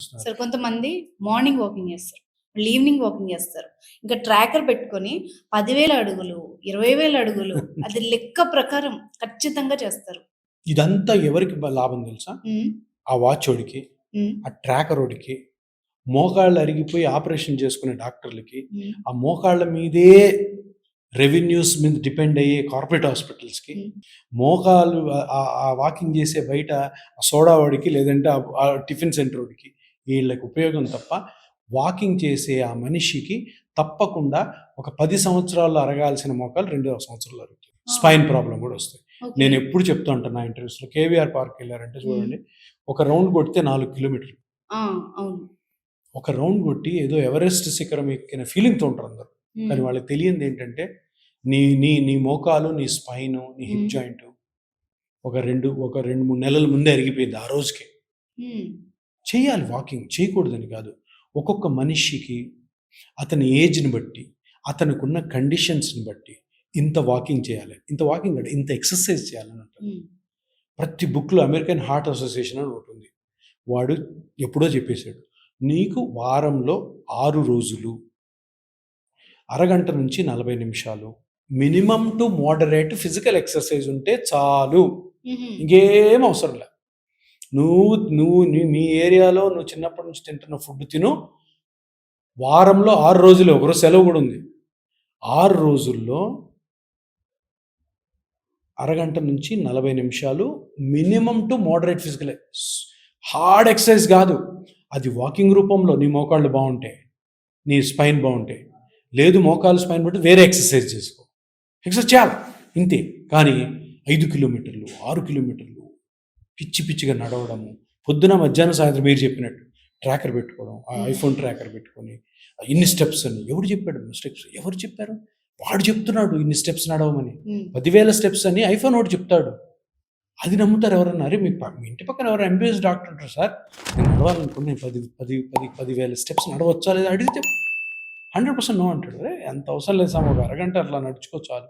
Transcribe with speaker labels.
Speaker 1: చేస్తున్నారు.
Speaker 2: సరే కొంతమంది మార్నింగ్ వాకింగ్ చేస్తారు. మళ్ళీ ఈవినింగ్ వాకింగ్ చేస్తారు. ఇంకా ట్రాకర్ పెట్టుకొని 10,000 అడుగులు, 20,000 అడుగులు అది లెక్క ప్రకారం ఖచ్చితంగా చేస్తారు.
Speaker 1: ఇదంతా ఎవరికి లాభం తెలుసా?
Speaker 2: హ్మ్.
Speaker 1: ఆ వాచోడికి,
Speaker 2: హ్మ్.
Speaker 1: ఆ ట్రాకరోడికి, మోకాళ్ళు అరిగిపోయి ఆపరేషన్ చేసుకునే డాక్టర్లకి,
Speaker 2: హ్మ్.
Speaker 1: ఆ మోకాళ్ళ మీదే రెవెన్యూస్ మీద డిపెండ్ అయ్యే కార్పొరేట్ హాస్పిటల్స్‌కి,
Speaker 2: హ్మ్.
Speaker 1: మోకాలు ఆ వాకింగ్ చేసే బయట సోడా వాడికి, లేదంటే ఆ టిఫిన్ సెంటర్ వాడికి, వీళ్ళకి ఉపయోగం తప్ప వాకింగ్ చేసే ఆ మనిషికి తప్పకుండా ఒక 10 సంవత్సరాల్లో అరగాల్సిన మోకాలు 2 సంవత్సరాలు అరుగుతాయి.
Speaker 2: ఆ!
Speaker 1: స్పైన్ ప్రాబ్లమ్ కూడా వస్తాయి.
Speaker 2: ఓకే.
Speaker 1: నేను ఎప్పుడు చెప్తూ ఉంటాను నా ఇంటర్వ్యూస్‌లో, కేవీఆర్ పార్క్ వెళ్ళారంటే చూడండి, ఒక రౌండ్ కొడితే 4 కిలోమీటర్లు.
Speaker 2: ఆ! అవును.
Speaker 1: ఒక రౌండ్ కొట్టి ఏదో ఎవరెస్ట్ శిఖరం ఎక్కిన ఫీలింగ్‌తో ఉంటారు అందరూ. కానీ
Speaker 2: హ్మ్.
Speaker 1: వాళ్ళకి తెలియనిది ఏంటంటే, నీ నీ నీ మోకాలు, నీ స్పైను, నీ హిప్
Speaker 2: హ్మ్.
Speaker 1: జాయింట్ ఒక 2, 3 నెలల ముందే అరిగిపోయింది ఆ రోజుకే.
Speaker 2: హ్మ్.
Speaker 1: చేయాలి వాకింగ్, చేయకూడదని కాదు. ఒక్కొక్క మనిషికి అతని ఏజ్‌ని బట్టి, అతనికున్న కండిషన్స్‌ని బట్టి ఇంత వాకింగ్ చేయాలి. ఇంత వాకింగ్ కాదు, ఇంత ఎక్సర్సైజ్ చేయాలని ఉంటుంది.
Speaker 2: హ్మ్.
Speaker 1: ప్రతి బుక్‌లో అమెరికన్ హార్ట్ అసోసియేషన్ అని ఒకటుంది. వాడు ఎప్పుడో చెప్పేసాడు. నీకు వారంలో 6 రోజులు అరగంట నుంచి 40 నిమిషాలు minimum to moderate physical exercise ఉంటే చాలు.
Speaker 2: హుహు.
Speaker 1: ఇంకేం అవసరం లే. నువ్వు నువ్వు నీ మీ ఏరియాలో నువ్వు చిన్నప్పటి నుంచి తింటున్న ఫుడ్ తిను. వారంలో 6 రోజులే, ఒకరోజు సెలవు కూడా ఉంది. 6 రోజుల్లో అరగంట నుంచి 40 నిమిషాలు minimum to moderate physical, hard exercise కాదు. అది వాకింగ్ రూపంలో నీ మోకాళ్ళు బాగుంటాయి, నీ స్పైన్ బాగుంటాయి. లేదు మోకాలు స్పైన్ బట్టి వేరే ఎక్సర్సైజ్ చేసుకో. ఎక్సర్సైజ్ చేయాలి ఇంతే. కానీ 5 కిలోమీటర్లు, 6 కిలోమీటర్లు పిచ్చి పిచ్చిగా నడవడము, పొద్దున మధ్యాహ్నం సాయంత్రం మీరు చెప్పినట్టు ట్రాకర్ పెట్టుకోవడం, ఆ ఐఫోన్ ట్రాకర్ పెట్టుకొని ఇన్ని స్టెప్స్ అని ఎవరు చెప్పాడు? స్టెప్స్ ఎవరు చెప్పారు? వాడు చెప్తున్నాడు ఇన్ని స్టెప్స్ నడవమని. 10,000 స్టెప్స్ అని ఐఫోన్ వాడు చెప్తాడు. అది నమ్ముతారు ఎవరన్నా? అరే మీ ఇంటి పక్కన ఎవరు ఎంబీబీఎస్ డాక్టర్ ఉంటారు సార్, నేను నడవాలనుకుని నేను 10,000 స్టెప్స్ నడవచ్చా లేదా అడిగితే 100% నో అంటాడు. అరే అంత అవసరం లేదు సార్, ఒక అరగంట అట్లా నడుచుకో చాలు.